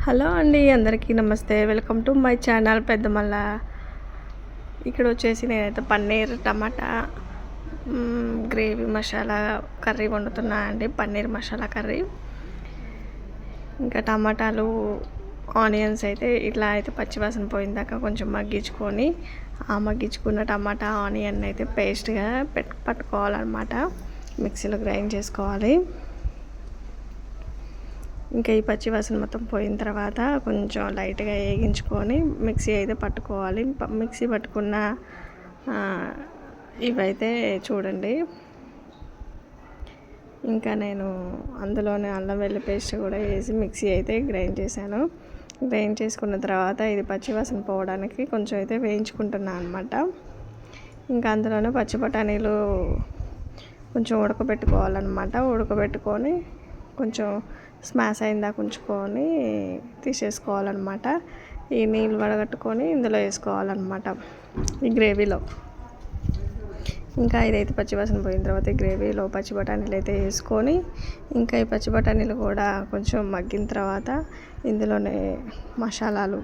Hello అండి, అందరికీ నమస్తే. Welcome to my channel Peddamalla. ఇక్కడ వచ్చేసి నేనైతే paneer tomato gravy masala curry వండుతున్నా అండి. పన్నీర్ మసాలా కర్రీ. ఇంకా టమాటాలు ఆనియన్స్ అయితే ఇట్లా అయితే పచ్చివాసన పోయిందాక కొంచెం మగ్గించుకొని ఆ మగ్గించుకున్న టమాటా ఆనియన్ అయితే పేస్ట్గా పట్టుకోవాలన్నమాట. మిక్సీలో గ్రైండ్ చేసుకోవాలి. ఇంకా ఈ పచ్చివాసన మొత్తం పోయిన తర్వాత కొంచెం లైట్గా వేగించుకొని మిక్సీ అయితే పట్టుకోవాలి. మిక్సీ పట్టుకున్న ఇవైతే చూడండి. ఇంకా నేను అందులోనే అల్లం వెల్లుల్లి పేస్ట్ కూడా వేసి మిక్సీ అయితే గ్రైండ్ చేశాను. గ్రైండ్ చేసుకున్న తర్వాత ఇది పచ్చివాసన పోవడానికి కొంచెం అయితే వేయించుకుంటున్నాను అనమాట. ఇంకా అందులోనే పచ్చి బఠానీలు కొంచెం ఉడకబెట్టుకోవాలన్నమాట. ఉడకబెట్టుకొని కొంచెం స్మాష్ అయిందాక ఉంచుకొని తీసేసుకోవాలన్నమాట. ఈ నీళ్ళు వడగట్టుకొని ఇందులో వేసుకోవాలన్నమాట ఈ గ్రేవీలో. ఇంకా ఇదైతే పచ్చివాసన పోయిన తర్వాత ఈ గ్రేవీలో పచ్చి బఠానీలు అయితే వేసుకొని ఇంకా ఈ పచ్చి బఠానీలు కూడా కొంచెం మగ్గిన తర్వాత ఇందులోనే మసాలాలు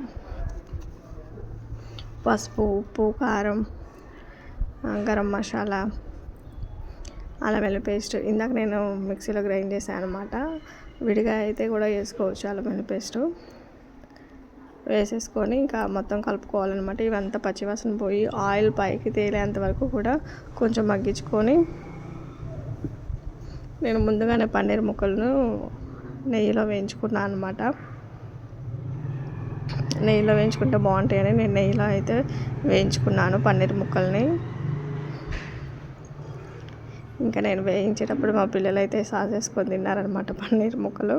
పసుపు, ఉప్పు, కారం, గరం మసాలా, అల్లం వెల్లుల్లి పేస్ట్ ఇందాక నేను మిక్సీలో గ్రైండ్ చేశాను అనమాట. విడిగా అయితే కూడా వేసుకోవచ్చు అల్లం వెల్లుల్లి పేస్టు. వేసేసుకొని ఇంకా మొత్తం కలుపుకోవాలన్నమాట. ఇవంతా పచ్చివాసన పోయి ఆయిల్ పైకి తేలేంత వరకు కూడా కొంచెం మగ్గించుకొని నేను ముందుగానే పన్నీర్ ముక్కలను నెయ్యిలో వేయించుకున్నాను అనమాట. నెయ్యిలో వేయించుకుంటే బాగుంటాయని నేను నెయ్యిలో అయితే వేయించుకున్నాను పన్నీర్ ముక్కల్ని. ఇంకా నేను వేయించేటప్పుడు మా పిల్లలు అయితే సాస్ వేసుకొని తిన్నారనమాట పన్నీర్ ముక్కలు.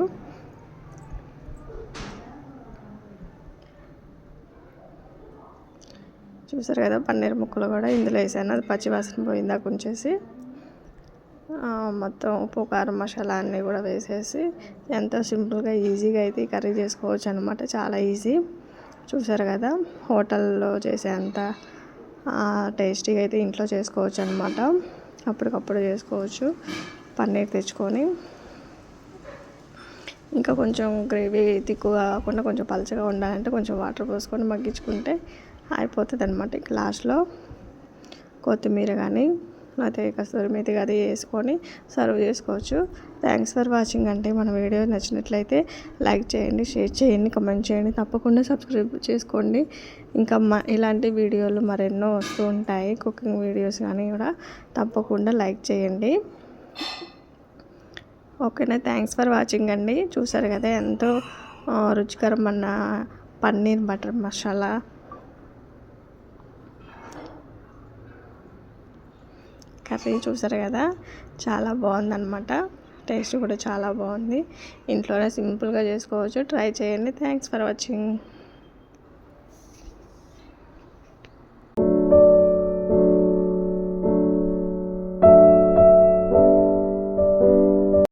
చూసారు కదా, పన్నీర్ ముక్కలు కూడా ఇందులో వేసాను. అది పచ్చివాసన పోయిందాక ఉంచేసి మొత్తం ఉప్పు, కారం, మసాలా అన్నీ కూడా వేసేసి ఎంతో సింపుల్గా ఈజీగా అయితే ఈ కర్రీ చేసుకోవచ్చు అనమాట. చాలా ఈజీ. చూసారు కదా, హోటల్లో చేసేంత టేస్టీగా అయితే ఇంట్లో చేసుకోవచ్చు అనమాట. అప్పటికప్పుడు చేసుకోవచ్చు పన్నీర్ తెచ్చుకొని. ఇంకా కొంచెం గ్రేవీ తిక్కుగా కాకుండా కొంచెం పలచగా ఉండాలంటే కొంచెం వాటర్ పోసుకొని మగ్గించుకుంటే అయిపోతుంది అనమాట. ఇంకా లాస్ట్లో కొత్తిమీర కానీ లేకపోతే కస్తూరి మేతి అది వేసుకొని సర్వ్ చేసుకోవచ్చు. థ్యాంక్స్ ఫర్ వాచింగ్ అండి. మన వీడియో నచ్చినట్లయితే లైక్ చేయండి, షేర్ చేయండి, కమెంట్ చేయండి, తప్పకుండా సబ్స్క్రైబ్ చేసుకోండి. ఇంకా ఇలాంటి వీడియోలు మరెన్నో వస్తూ ఉంటాయి, కుకింగ్ వీడియోస్ కానీ కూడా తప్పకుండా లైక్ చేయండి. ఓకేనా, థ్యాంక్స్ ఫర్ వాచింగ్ అండి. చూసారు కదా, ఎంతో రుచికరమైన పన్నీర్ బటర్ మసాలా కర్రీ చూసారు కదా, చాలా బాగుందన్నమాట. టేస్ట్ కూడా చాలా బాగుంది. ఇంట్లోనే సింపుల్గా చేసుకోవచ్చు. ట్రై చేయండి. Thanks for watching.